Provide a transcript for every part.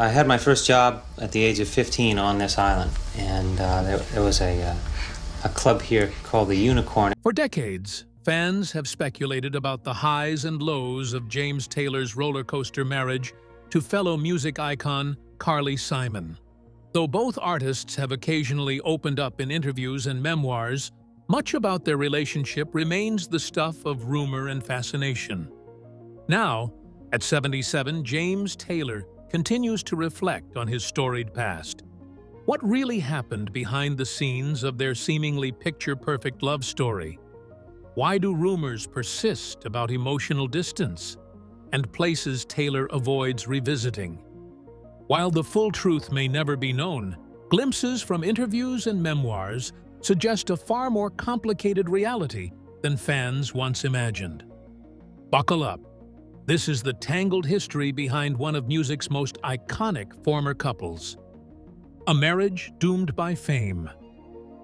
I had my first job at the age of 15 on this island, and there was a club here called the Unicorn. For decades, fans have speculated about the highs and lows of James Taylor's roller coaster marriage to fellow music icon Carly Simon. Though both artists have occasionally opened up in interviews and memoirs, much about their relationship remains the stuff of rumor and fascination. Now, at 77, James Taylor continues to reflect on his storied past. What really happened behind the scenes of their seemingly picture-perfect love story? Why do rumors persist about emotional distance and places Taylor avoids revisiting? While the full truth may never be known, glimpses from interviews and memoirs suggest a far more complicated reality than fans once imagined. Buckle up. This is the tangled history behind one of music's most iconic former couples. A marriage doomed by fame.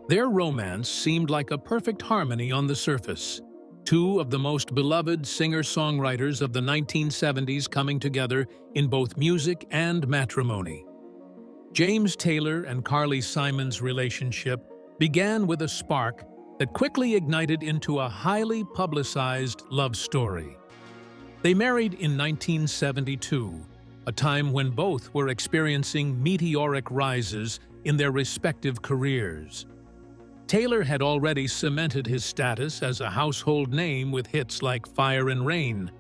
Their romance seemed like a perfect harmony on the surface. Two of the most beloved singer-songwriters of the 1970s coming together in both music and matrimony. James Taylor and Carly Simon's relationship began with a spark that quickly ignited into a highly publicized love story. They married in 1972, a time when both were experiencing meteoric rises in their respective careers. Taylor had already cemented his status as a household name with hits like Fire and Rain,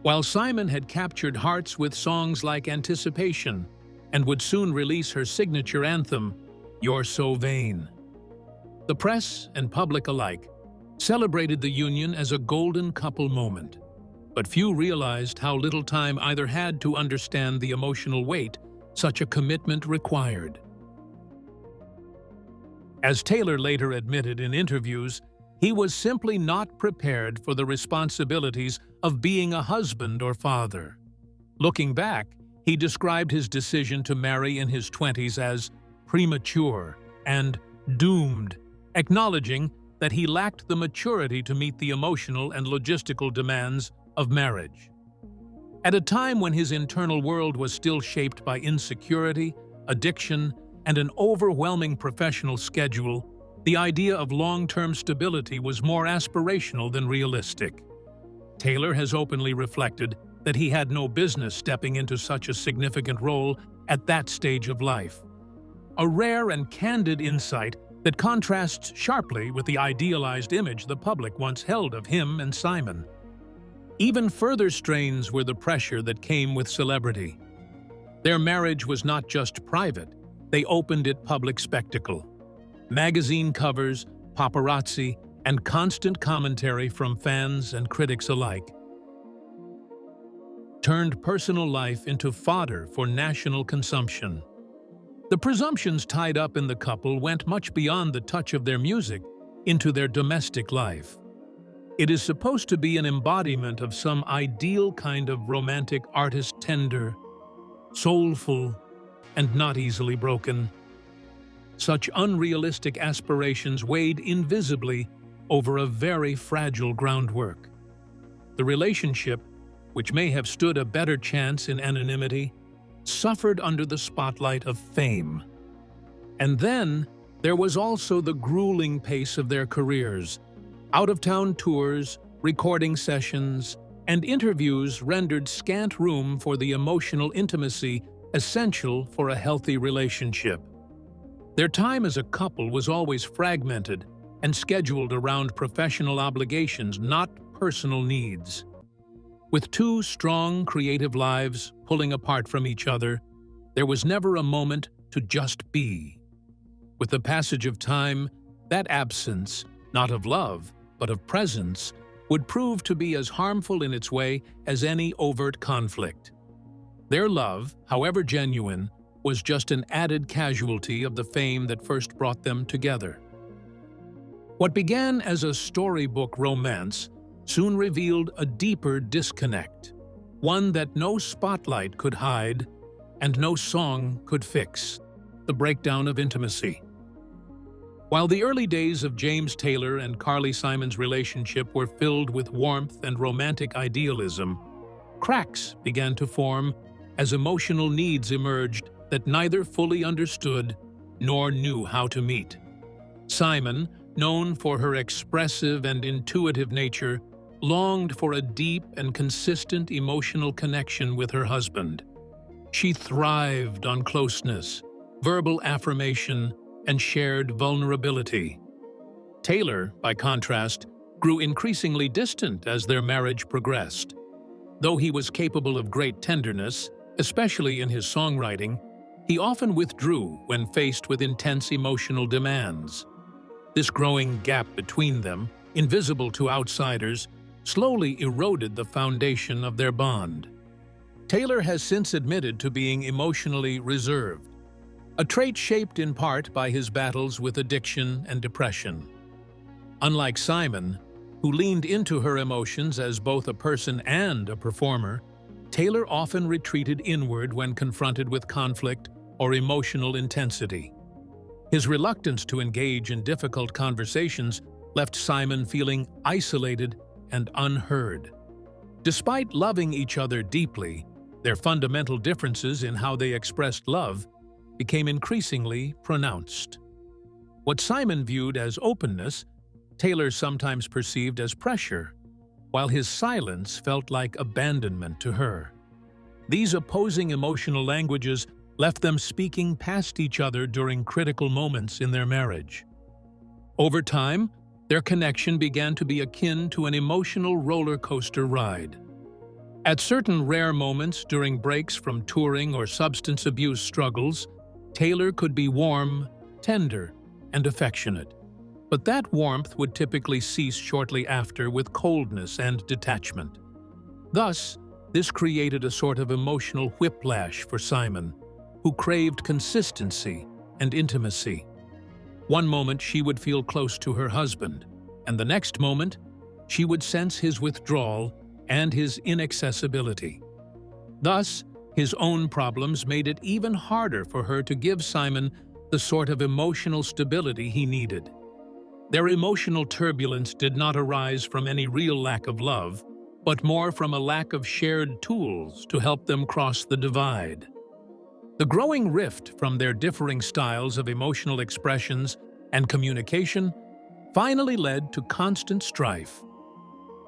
while Simon had captured hearts with songs like Anticipation and would soon release her signature anthem, You're So Vain. The press and public alike celebrated the union as a golden couple moment. But few realized how little time either had to understand the emotional weight such a commitment required. As Taylor later admitted in interviews, he was simply not prepared for the responsibilities of being a husband or father. Looking back, he described his decision to marry in his 20s as premature and doomed, acknowledging that he lacked the maturity to meet the emotional and logistical demands of marriage. At a time when his internal world was still shaped by insecurity, addiction, and an overwhelming professional schedule, the idea of long-term stability was more aspirational than realistic. Taylor has openly reflected that he had no business stepping into such a significant role at that stage of life. A rare and candid insight that contrasts sharply with the idealized image the public once held of him and Simon. Even further strains were the pressure that came with celebrity. Their marriage was not just private, they opened it public spectacle. Magazine covers, paparazzi, and constant commentary from fans and critics alike turned personal life into fodder for national consumption. The presumptions tied up in the couple went much beyond the touch of their music into their domestic life. It is supposed to be an embodiment of some ideal kind of romantic artist, tender, soulful, and not easily broken. Such unrealistic aspirations weighed invisibly over a very fragile groundwork. The relationship, which may have stood a better chance in anonymity, suffered under the spotlight of fame. And then there was also the grueling pace of their careers. Out-of-town tours, recording sessions, and interviews rendered scant room for the emotional intimacy essential for a healthy relationship. Their time as a couple was always fragmented and scheduled around professional obligations, not personal needs. With two strong, creative lives pulling apart from each other, there was never a moment to just be. With the passage of time, that absence, not of love, but of presence, would prove to be as harmful in its way as any overt conflict. Their love, however genuine, was just an added casualty of the fame that first brought them together. What began as a storybook romance soon revealed a deeper disconnect, one that no spotlight could hide and no song could fix: the breakdown of intimacy. While the early days of James Taylor and Carly Simon's relationship were filled with warmth and romantic idealism, cracks began to form as emotional needs emerged that neither fully understood nor knew how to meet. Simon, known for her expressive and intuitive nature, longed for a deep and consistent emotional connection with her husband. She thrived on closeness, verbal affirmation, and shared vulnerability. Taylor, by contrast, grew increasingly distant as their marriage progressed. Though he was capable of great tenderness, especially in his songwriting, he often withdrew when faced with intense emotional demands. This growing gap between them, invisible to outsiders, slowly eroded the foundation of their bond. Taylor has since admitted to being emotionally reserved, a trait shaped in part by his battles with addiction and depression. Unlike Simon, who leaned into her emotions as both a person and a performer, Taylor often retreated inward when confronted with conflict or emotional intensity. His reluctance to engage in difficult conversations left Simon feeling isolated and unheard. Despite loving each other deeply, their fundamental differences in how they expressed love became increasingly pronounced. What Simon viewed as openness, Taylor sometimes perceived as pressure, while his silence felt like abandonment to her. These opposing emotional languages left them speaking past each other during critical moments in their marriage. Over time, their connection began to be akin to an emotional roller coaster ride. At certain rare moments during breaks from touring or substance abuse struggles, Taylor could be warm, tender, and affectionate. But that warmth would typically cease shortly after with coldness and detachment. Thus, this created a sort of emotional whiplash for Simon, who craved consistency and intimacy. One moment she would feel close to her husband, and the next moment she would sense his withdrawal and his inaccessibility. Thus, his own problems made it even harder for her to give Simon the sort of emotional stability he needed. Their emotional turbulence did not arise from any real lack of love, but more from a lack of shared tools to help them cross the divide. The growing rift from their differing styles of emotional expressions and communication finally led to constant strife.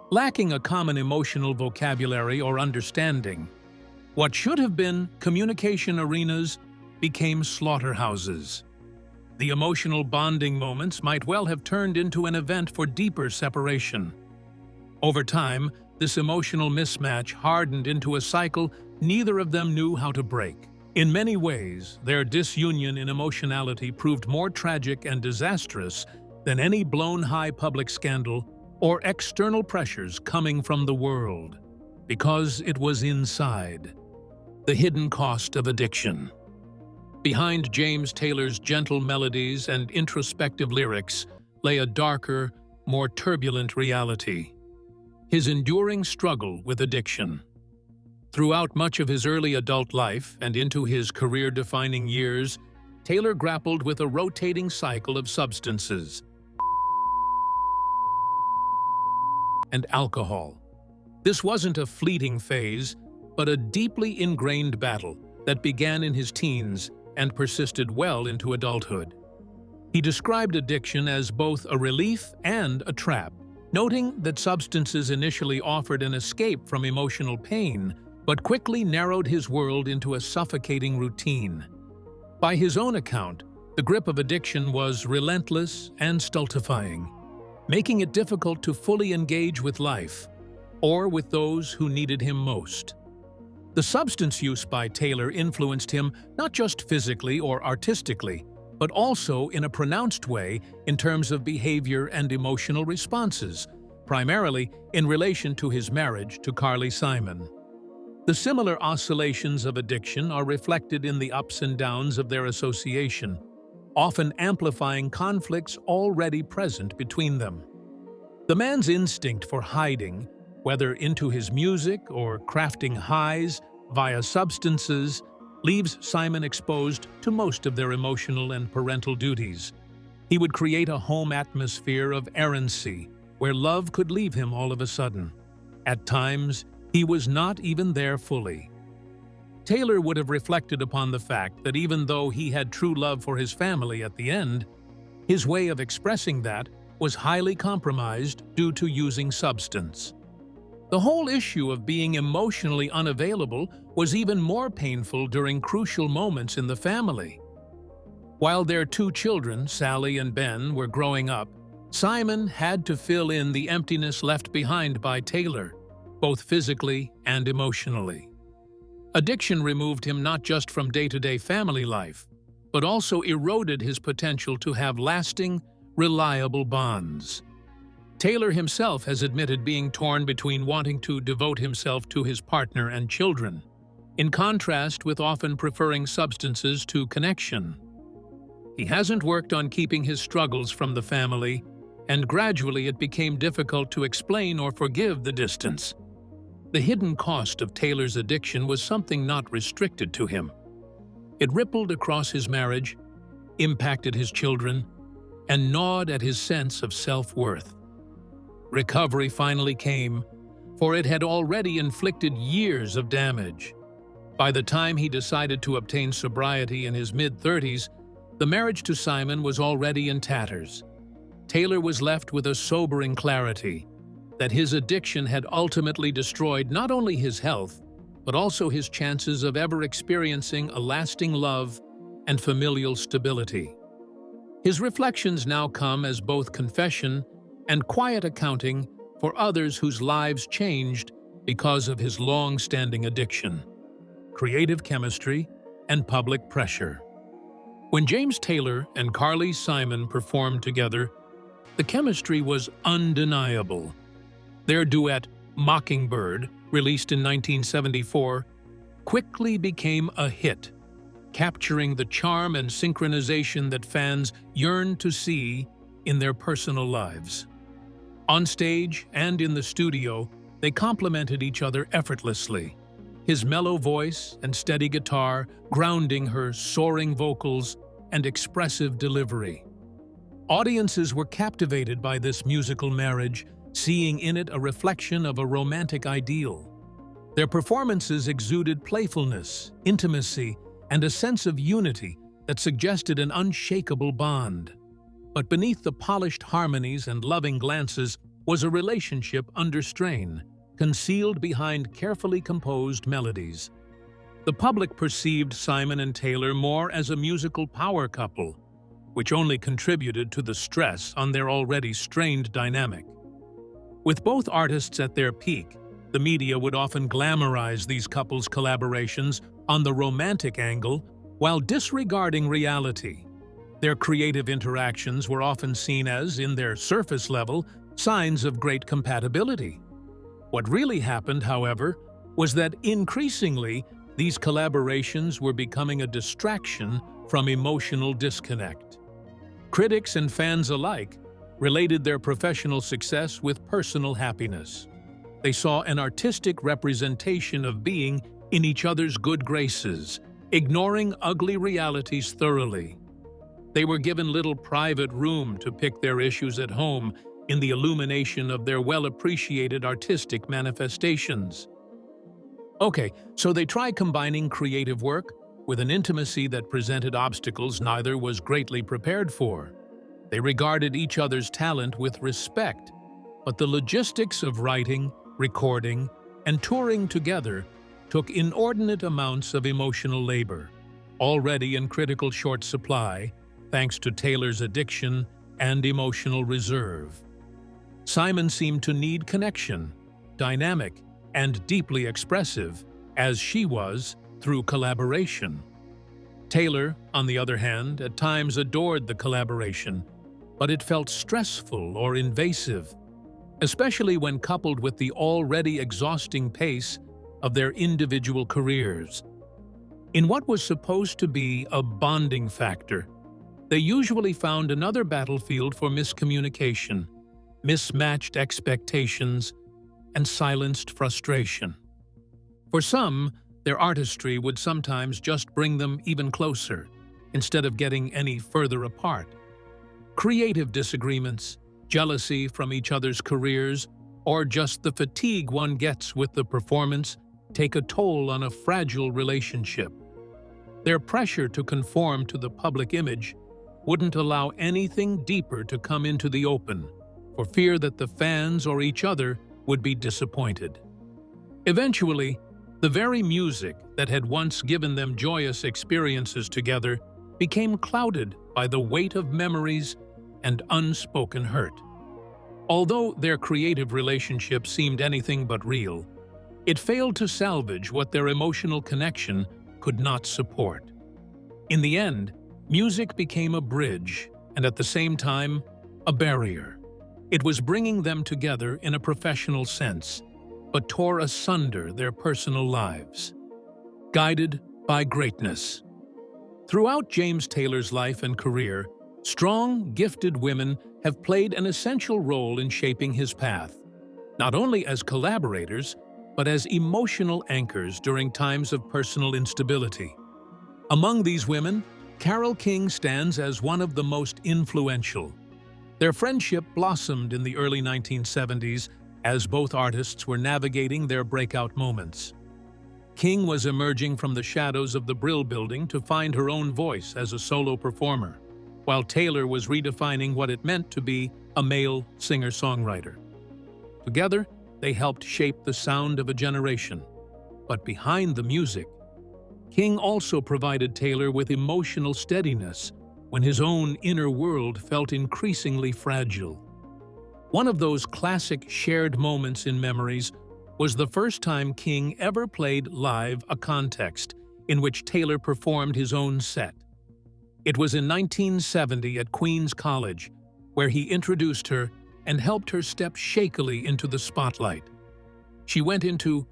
Lacking a common emotional vocabulary or understanding, what should have been communication arenas became slaughterhouses. The emotional bonding moments might well have turned into an event for deeper separation. Over time, this emotional mismatch hardened into a cycle neither of them knew how to break. In many ways, their disunion in emotionality proved more tragic and disastrous than any blown-high public scandal or external pressures coming from the world, because it was inside. The hidden cost of addiction. Behind James Taylor's gentle melodies and introspective lyrics lay a darker, more turbulent reality: his enduring struggle with addiction. Throughout much of his early adult life and into his career-defining years, Taylor grappled with a rotating cycle of substances and alcohol. This wasn't a fleeting phase, but a deeply ingrained battle that began in his teens and persisted well into adulthood. He described addiction as both a relief and a trap, noting that substances initially offered an escape from emotional pain, but quickly narrowed his world into a suffocating routine. By his own account, the grip of addiction was relentless and stultifying, making it difficult to fully engage with life or with those who needed him most. The substance use by Taylor influenced him not just physically or artistically, but also in a pronounced way in terms of behavior and emotional responses, primarily in relation to his marriage to Carly Simon. The similar oscillations of addiction are reflected in the ups and downs of their association, often amplifying conflicts already present between them. The man's instinct for hiding, whether into his music or crafting highs via substances, leaves Simon exposed to most of their emotional and parental duties. He would create a home atmosphere of errancy, where love could leave him all of a sudden. At times, he was not even there fully. Taylor would have reflected upon the fact that even though he had true love for his family at the end, his way of expressing that was highly compromised due to using substance. The whole issue of being emotionally unavailable was even more painful during crucial moments in the family. While their two children, Sally and Ben, were growing up, Simon had to fill in the emptiness left behind by Taylor, both physically and emotionally. Addiction removed him not just from day-to-day family life, but also eroded his potential to have lasting, reliable bonds. Taylor himself has admitted being torn between wanting to devote himself to his partner and children, in contrast with often preferring substances to connection. He hasn't worked on keeping his struggles from the family, and gradually it became difficult to explain or forgive the distance. The hidden cost of Taylor's addiction was something not restricted to him. It rippled across his marriage, impacted his children, and gnawed at his sense of self-worth. Recovery finally came, for it had already inflicted years of damage. By the time he decided to obtain sobriety in his mid-30s, the marriage to Simon was already in tatters. Taylor was left with a sobering clarity that his addiction had ultimately destroyed not only his health, but also his chances of ever experiencing a lasting love and familial stability. His reflections now come as both confession and quiet accounting for others whose lives changed because of his long-standing addiction, creative chemistry, and public pressure. When James Taylor and Carly Simon performed together, the chemistry was undeniable. Their duet, Mockingbird, released in 1974, quickly became a hit, capturing the charm and synchronization that fans yearned to see in their personal lives. On stage and in the studio, they complemented each other effortlessly, his mellow voice and steady guitar grounding her soaring vocals and expressive delivery. Audiences were captivated by this musical marriage, seeing in it a reflection of a romantic ideal. Their performances exuded playfulness, intimacy, and a sense of unity that suggested an unshakable bond. But beneath the polished harmonies and loving glances was a relationship under strain, concealed behind carefully composed melodies. The public perceived Simon and Taylor more as a musical power couple, which only contributed to the stress on their already strained dynamic. With both artists at their peak, the media would often glamorize these couples' collaborations on the romantic angle while disregarding reality. Their creative interactions were often seen as, in their surface level, signs of great compatibility. What really happened, however, was that increasingly these collaborations were becoming a distraction from emotional disconnect. Critics and fans alike related their professional success with personal happiness. They saw an artistic representation of being in each other's good graces, ignoring ugly realities thoroughly. They were given little private room to pick their issues at home in the illumination of their well-appreciated artistic manifestations. Okay, so they tried combining creative work with an intimacy that presented obstacles neither was greatly prepared for. They regarded each other's talent with respect, but the logistics of writing, recording, and touring together took inordinate amounts of emotional labor, already in critical short supply, thanks to Taylor's addiction and emotional reserve. Simon seemed to need connection, dynamic and deeply expressive, as she was through collaboration. Taylor, on the other hand, at times adored the collaboration, but it felt stressful or invasive, especially when coupled with the already exhausting pace of their individual careers. In what was supposed to be a bonding factor, they usually found another battlefield for miscommunication, mismatched expectations, and silenced frustration. For some, their artistry would sometimes just bring them even closer, instead of getting any further apart. Creative disagreements, jealousy from each other's careers, or just the fatigue one gets with the performance take a toll on a fragile relationship. Their pressure to conform to the public image wouldn't allow anything deeper to come into the open, for fear that the fans or each other would be disappointed. Eventually, the very music that had once given them joyous experiences together became clouded by the weight of memories and unspoken hurt. Although their creative relationship seemed anything but real, it failed to salvage what their emotional connection could not support. In the end, music became a bridge and at the same time, a barrier. It was bringing them together in a professional sense, but tore asunder their personal lives. Guided by greatness. Throughout James Taylor's life and career, strong, gifted women have played an essential role in shaping his path, not only as collaborators, but as emotional anchors during times of personal instability. Among these women, Carole King stands as one of the most influential. Their friendship blossomed in the early 1970s as both artists were navigating their breakout moments. King was emerging from the shadows of the Brill Building to find her own voice as a solo performer, while Taylor was redefining what it meant to be a male singer-songwriter. Together, they helped shape the sound of a generation. But behind the music, King also provided Taylor with emotional steadiness when his own inner world felt increasingly fragile. One of those classic shared moments in Memories was the first time King ever played live a context in which Taylor performed his own set. It was in 1970 at Queen's College, where he introduced her and helped her step shakily into the spotlight. She went into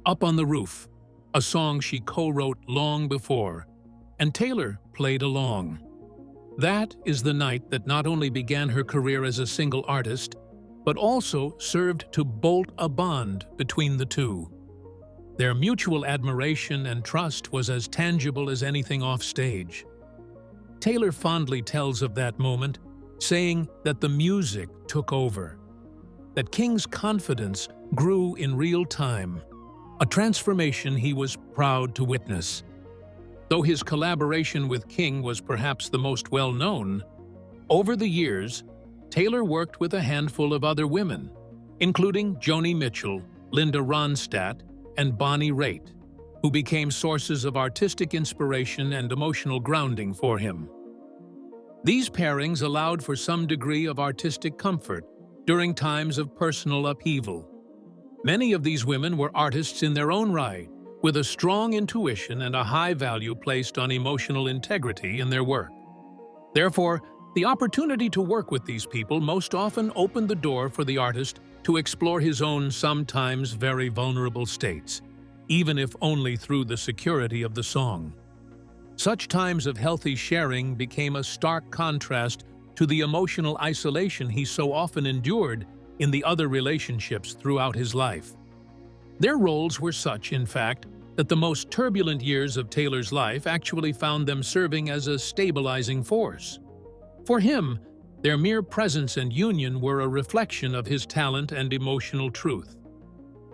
Up on the Roof, a song she co-wrote long before, and Taylor played along. That is the night that not only began her career as a single artist, but also served to bolt a bond between the two. Their mutual admiration and trust was as tangible as anything off stage. Taylor fondly tells of that moment, saying that the music took over, that King's confidence grew in real time, a transformation he was proud to witness. Though his collaboration with King was perhaps the most well-known, over the years, Taylor worked with a handful of other women, including Joni Mitchell, Linda Ronstadt, and Bonnie Raitt, who became sources of artistic inspiration and emotional grounding for him. These pairings allowed for some degree of artistic comfort during times of personal upheaval. Many of these women were artists in their own right, with a strong intuition and a high value placed on emotional integrity in their work. Therefore, the opportunity to work with these people most often opened the door for the artist to explore his own sometimes very vulnerable states, even if only through the security of the song. Such times of healthy sharing became a stark contrast to the emotional isolation he so often endured in the other relationships throughout his life. Their roles were such, in fact, that the most turbulent years of Taylor's life actually found them serving as a stabilizing force. For him, their mere presence and union were a reflection of his talent and emotional truth.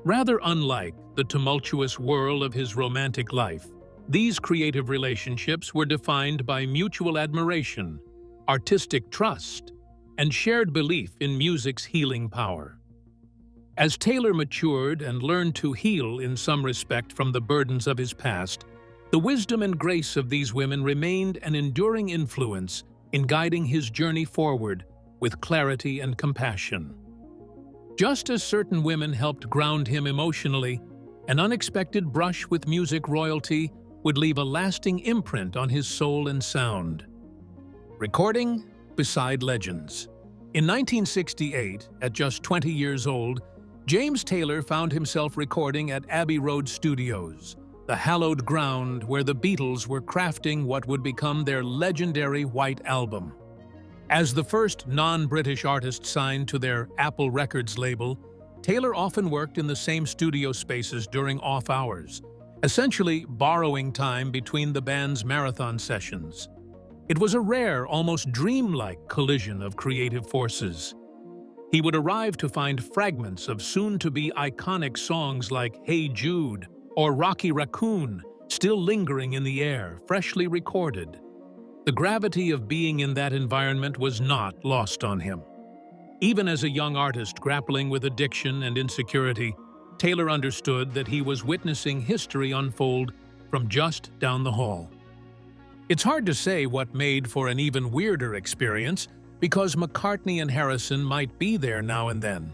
Rather unlike the tumultuous whirl of his romantic life, these creative relationships were defined by mutual admiration, artistic trust, and shared belief in music's healing power. As Taylor matured and learned to heal in some respect from the burdens of his past, the wisdom and grace of these women remained an enduring influence in guiding his journey forward with clarity and compassion. Just as certain women helped ground him emotionally, an unexpected brush with music royalty would leave a lasting imprint on his soul and sound. Recording beside legends. In 1968, at just 20 years old, James Taylor found himself recording at Abbey Road Studios, the hallowed ground where the Beatles were crafting what would become their legendary White Album. As the first non-British artist signed to their Apple Records label, Taylor often worked in the same studio spaces during off hours, essentially borrowing time between the band's marathon sessions. It was a rare, almost dreamlike collision of creative forces. He would arrive to find fragments of soon-to-be iconic songs like Hey Jude or Rocky Raccoon, still lingering in the air, freshly recorded. The gravity of being in that environment was not lost on him. Even as a young artist grappling with addiction and insecurity, Taylor understood that he was witnessing history unfold from just down the hall. It's hard to say what made for an even weirder experience, because McCartney and Harrison might be there now and then.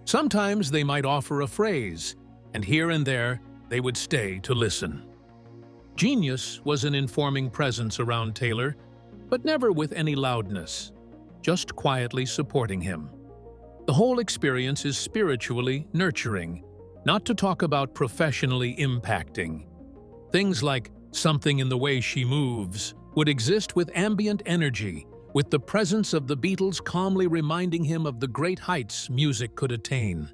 Sometimes they might offer a phrase, and here and there they would stay to listen. Genius was an informing presence around Taylor, but never with any loudness, just quietly supporting him. The whole experience is spiritually nurturing, not to talk about professionally impacting. Things like "Something in the Way She Moves" would exist with ambient energy, with the presence of the Beatles calmly reminding him of the great heights music could attain.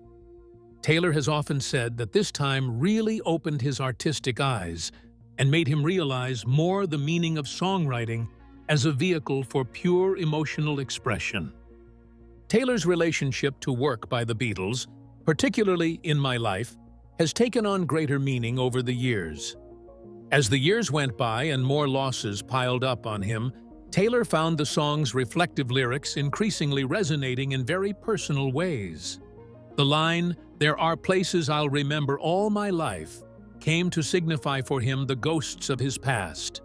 Taylor has often said that this time really opened his artistic eyes and made him realize more the meaning of songwriting as a vehicle for pure emotional expression. Taylor's relationship to work by the Beatles, particularly In My Life, has taken on greater meaning over the years. As the years went by and more losses piled up on him, Taylor found the song's reflective lyrics increasingly resonating in very personal ways. The line, "There are places I'll remember all my life," came to signify for him the ghosts of his past,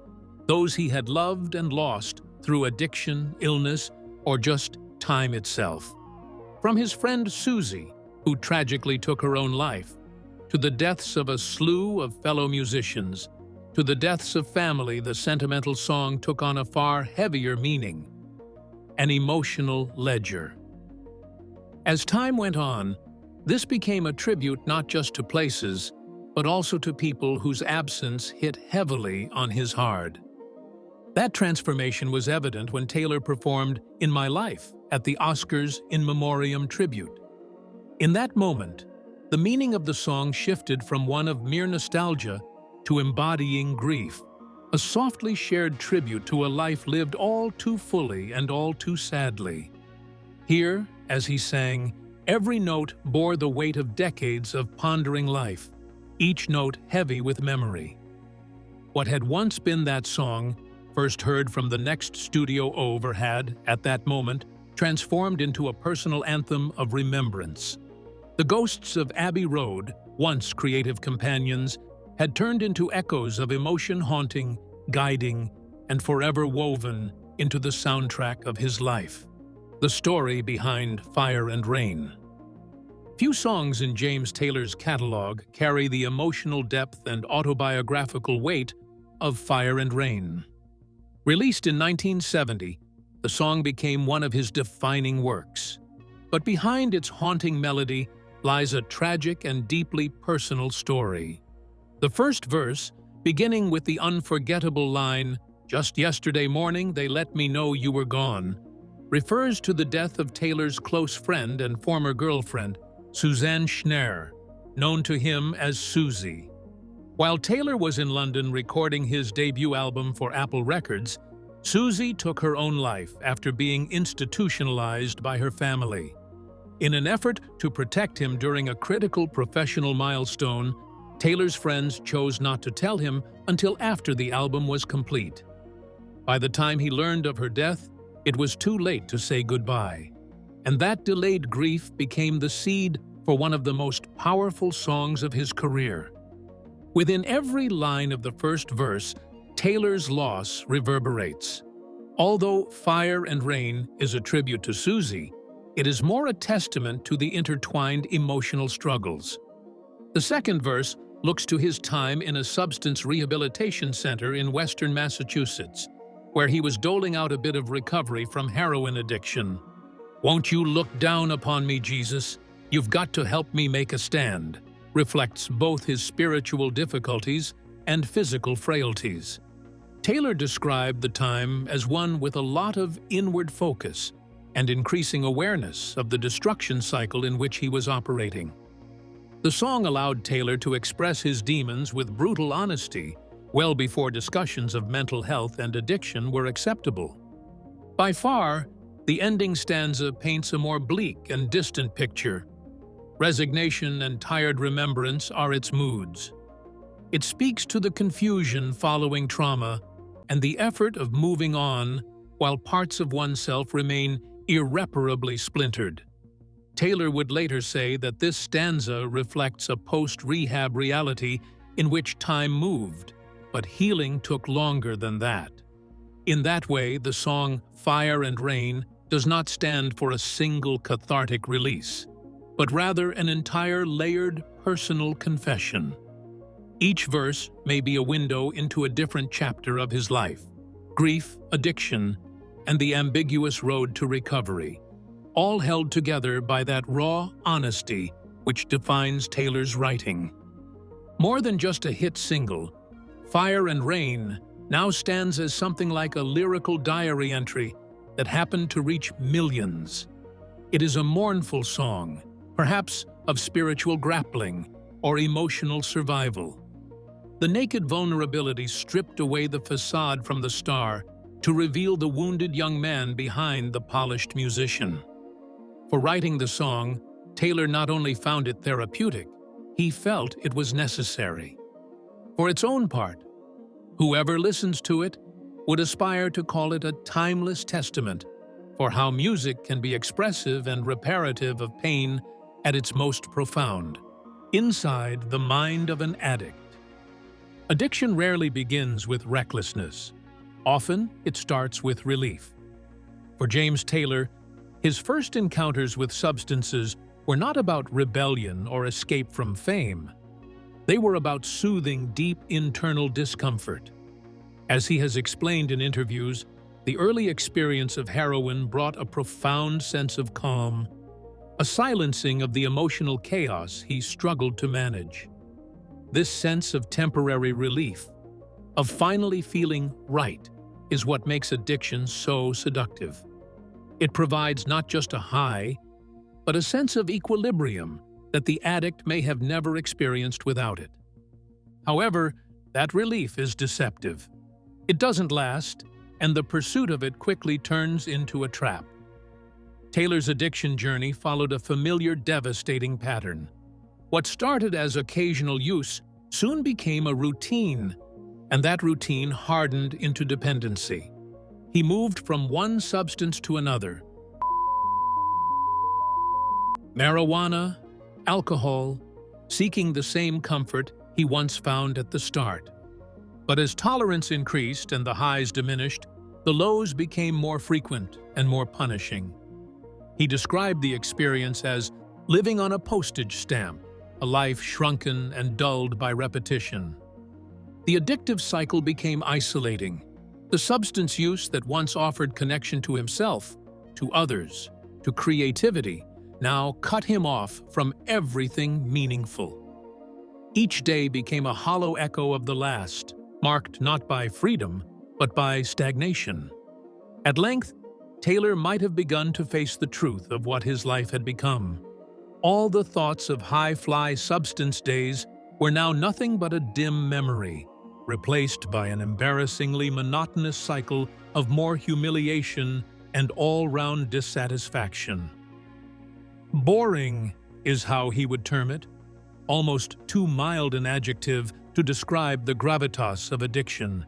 those he had loved and lost through addiction, illness, or just time itself. From his friend Susie, who tragically took her own life, to the deaths of a slew of fellow musicians, to the deaths of family, the sentimental song took on a far heavier meaning, an emotional ledger. As time went on, this became a tribute not just to places, but also to people whose absence hit heavily on his heart. That transformation was evident when Taylor performed In My Life at the Oscars In Memoriam tribute. In that moment, the meaning of the song shifted from one of mere nostalgia to embodying grief, a softly shared tribute to a life lived all too fully and all too sadly. Here, as he sang, every note bore the weight of decades of pondering life, each note heavy with memory. What had once been that song, first heard from the next studio over, had, at that moment, transformed into a personal anthem of remembrance. The ghosts of Abbey Road, once creative companions, had turned into echoes of emotion haunting, guiding, and forever woven into the soundtrack of his life. The story behind Fire and Rain. Few songs in James Taylor's catalog carry the emotional depth and autobiographical weight of Fire and Rain. Released in 1970, the song became one of his defining works. But behind its haunting melody lies a tragic and deeply personal story. The first verse, beginning with the unforgettable line, "Just yesterday morning they let me know you were gone," refers to the death of Taylor's close friend and former girlfriend, Suzanne Schneer, known to him as Susie. While Taylor was in London recording his debut album for Apple Records, Susie took her own life after being institutionalized by her family. In an effort to protect him during a critical professional milestone, Taylor's friends chose not to tell him until after the album was complete. By the time he learned of her death, it was too late to say goodbye. And that delayed grief became the seed for one of the most powerful songs of his career. Within every line of the first verse, Taylor's loss reverberates. Although Fire and Rain is a tribute to Susie, it is more a testament to the intertwined emotional struggles. The second verse looks to his time in a substance rehabilitation center in western Massachusetts, where he was doling out a bit of recovery from heroin addiction. "Won't you look down upon me, Jesus? You've got to help me make a stand," reflects both his spiritual difficulties and physical frailties. Taylor described the time as one with a lot of inward focus and increasing awareness of the destruction cycle in which he was operating. The song allowed Taylor to express his demons with brutal honesty, well before discussions of mental health and addiction were acceptable. By far, the ending stanza paints a more bleak and distant picture. Resignation and tired remembrance are its moods. It speaks to the confusion following trauma and the effort of moving on while parts of oneself remain irreparably splintered. Taylor would later say that this stanza reflects a post-rehab reality in which time moved, but healing took longer than that. In that way, the song Fire and Rain does not stand for a single cathartic release, but rather an entire layered personal confession. Each verse may be a window into a different chapter of his life: grief, addiction, and the ambiguous road to recovery, all held together by that raw honesty which defines Taylor's writing. More than just a hit single, Fire and Rain now stands as something like a lyrical diary entry that happened to reach millions. It is a mournful song, perhaps of spiritual grappling or emotional survival. The naked vulnerability stripped away the facade from the star to reveal the wounded young man behind the polished musician. For writing the song, Taylor not only found it therapeutic, he felt it was necessary. For its own part, whoever listens to it would aspire to call it a timeless testament for how music can be expressive and reparative of pain at its most profound, inside the mind of an addict. Addiction rarely begins with recklessness. Often, it starts with relief. For James Taylor, his first encounters with substances were not about rebellion or escape from fame. They were about soothing deep internal discomfort. As he has explained in interviews, the early experience of heroin brought a profound sense of calm, a silencing of the emotional chaos he struggled to manage. This sense of temporary relief, of finally feeling right, is what makes addiction so seductive. It provides not just a high, but a sense of equilibrium that the addict may have never experienced without it. However, that relief is deceptive. It doesn't last, and the pursuit of it quickly turns into a trap. Taylor's addiction journey followed a familiar, devastating pattern. What started as occasional use soon became a routine, and that routine hardened into dependency. He moved from one substance to another: marijuana, alcohol, seeking the same comfort he once found at the start. But as tolerance increased and the highs diminished, the lows became more frequent and more punishing. He described the experience as living on a postage stamp, a life shrunken and dulled by repetition. The addictive cycle became isolating. The substance use that once offered connection to himself, to others, to creativity, now cut him off from everything meaningful. Each day became a hollow echo of the last, marked not by freedom, but by stagnation. At length, Taylor might have begun to face the truth of what his life had become. All the thoughts of high-fly substance days were now nothing but a dim memory, replaced by an embarrassingly monotonous cycle of more humiliation and all-round dissatisfaction. Boring is how he would term it, almost too mild an adjective to describe the gravitas of addiction,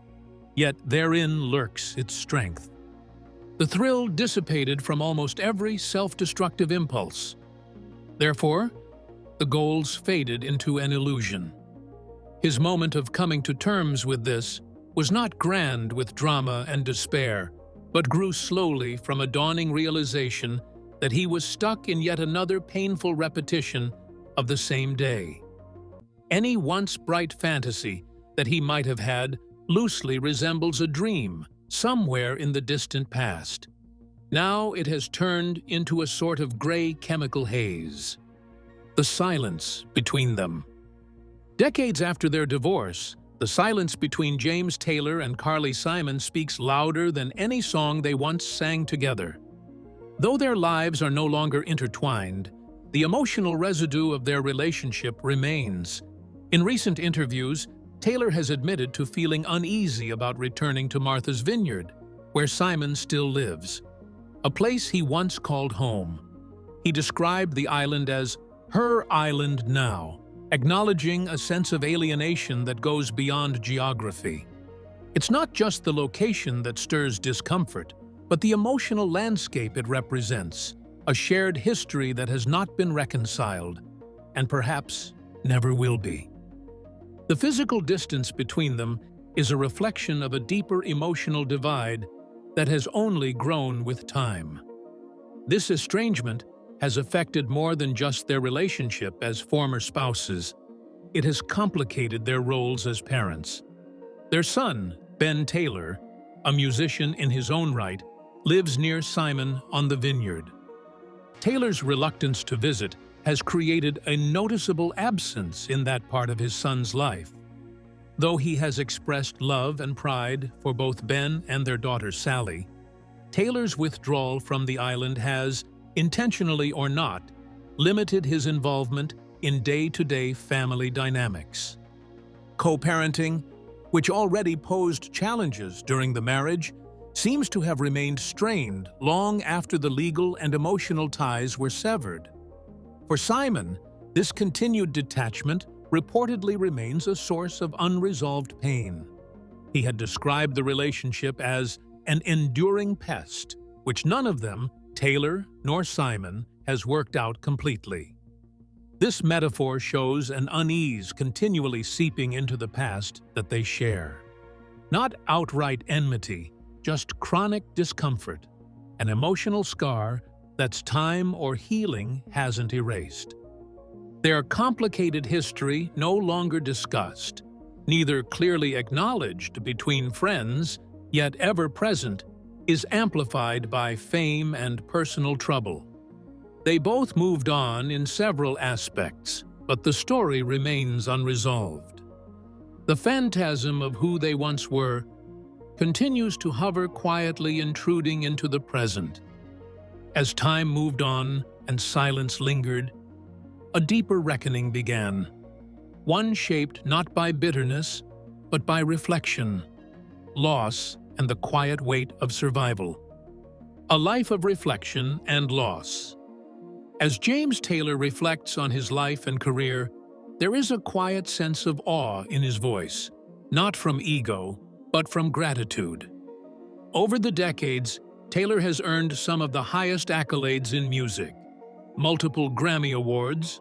yet therein lurks its strength. The thrill dissipated from almost every self-destructive impulse. Therefore, the goals faded into an illusion. His moment of coming to terms with this was not grand with drama and despair, but grew slowly from a dawning realization that he was stuck in yet another painful repetition of the same day. Any once bright fantasy that he might have had loosely resembles a dream somewhere in the distant past. Now it has turned into a sort of gray chemical haze. The silence between them. Decades after their divorce, the silence between James Taylor and Carly Simon speaks louder than any song they once sang together. Though their lives are no longer intertwined, the emotional residue of their relationship remains. In recent interviews, Taylor has admitted to feeling uneasy about returning to Martha's Vineyard, where Simon still lives, a place he once called home. He described the island as her island now, acknowledging a sense of alienation that goes beyond geography. It's not just the location that stirs discomfort, but the emotional landscape it represents, a shared history that has not been reconciled, and perhaps never will be. The physical distance between them is a reflection of a deeper emotional divide that has only grown with time. This estrangement has affected more than just their relationship as former spouses. It has complicated their roles as parents. Their son, Ben Taylor, a musician in his own right, lives near Simon on the vineyard. Taylor's reluctance to visit has created a noticeable absence in that part of his son's life. Though he has expressed love and pride for both Ben and their daughter Sally, Taylor's withdrawal from the island has, intentionally or not, limited his involvement in day-to-day family dynamics. Co-parenting, which already posed challenges during the marriage, seems to have remained strained long after the legal and emotional ties were severed. For Simon, this continued detachment reportedly remains a source of unresolved pain. He had described the relationship as an enduring pest, which none of them, Taylor nor Simon, has worked out completely. This metaphor shows an unease continually seeping into the past that they share. Not outright enmity, just chronic discomfort, an emotional scar that's time or healing hasn't erased. Their complicated history, no longer discussed, neither clearly acknowledged between friends, yet ever present, is amplified by fame and personal trouble. They both moved on in several aspects, but the story remains unresolved. The phantasm of who they once were continues to hover quietly, intruding into the present. As time moved on and silence lingered, a deeper reckoning began, one shaped not by bitterness, but by reflection, loss, and the quiet weight of survival. A life of reflection and loss. As James Taylor reflects on his life and career, there is a quiet sense of awe in his voice, not from ego, but from gratitude. Over the decades, Taylor has earned some of the highest accolades in music: multiple Grammy Awards,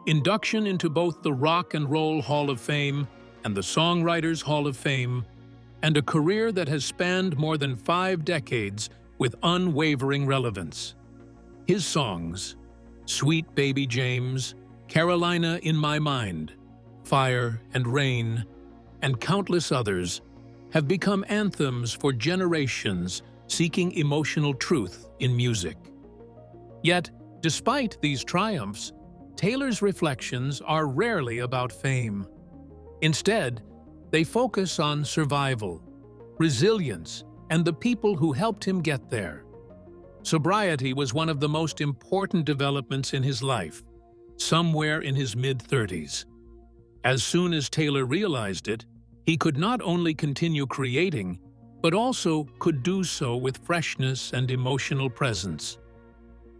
induction into both the Rock and Roll Hall of Fame and the Songwriters Hall of Fame, and a career that has spanned more than 5 decades with unwavering relevance. His songs, Sweet Baby James, Carolina in My Mind, Fire and Rain, and countless others, have become anthems for generations seeking emotional truth in music. Yet, despite these triumphs, Taylor's reflections are rarely about fame. Instead, they focus on survival, resilience, and the people who helped him get there. Sobriety was one of the most important developments in his life, somewhere in his mid-30s. As soon as Taylor realized it, he could not only continue creating, but also could do so with freshness and emotional presence.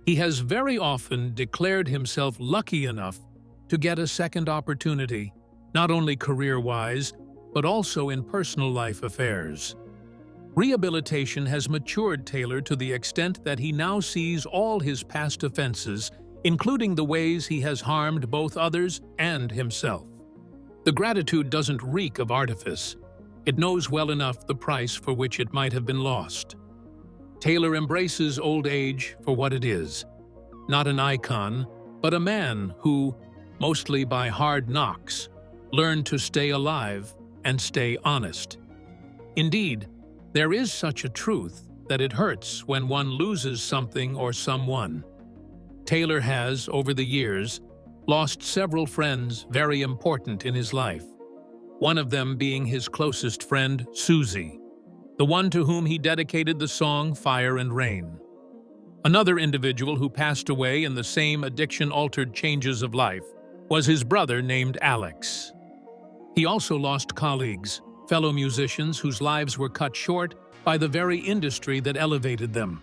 He has very often declared himself lucky enough to get a second opportunity, not only career-wise, but also in personal life affairs. Rehabilitation has matured Taylor to the extent that he now sees all his past offenses, including the ways he has harmed both others and himself. The gratitude doesn't reek of artifice. It knows well enough the price for which it might have been lost. Taylor embraces old age for what it is, not an icon, but a man who, mostly by hard knocks, learned to stay alive and stay honest. Indeed, there is such a truth that it hurts when one loses something or someone. Taylor has, over the years, lost several friends very important in his life, one of them being his closest friend, Susie, the one to whom he dedicated the song Fire and Rain. Another individual who passed away in the same addiction-altered changes of life was his brother named Alex. He also lost colleagues, fellow musicians whose lives were cut short by the very industry that elevated them.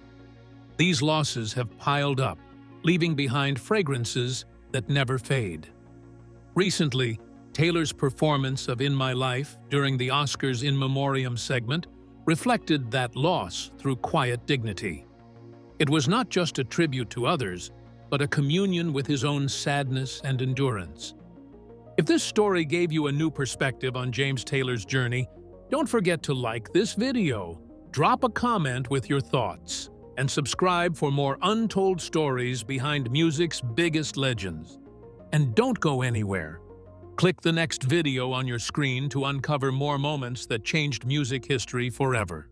These losses have piled up, leaving behind fragrances that never fade. Recently, Taylor's performance of In My Life during the Oscars in Memoriam segment reflected that loss through quiet dignity. It was not just a tribute to others, but a communion with his own sadness and endurance. If this story gave you a new perspective on James Taylor's journey, don't forget to like this video, drop a comment with your thoughts, and subscribe for more untold stories behind music's biggest legends. And don't go anywhere. Click the next video on your screen to uncover more moments that changed music history forever.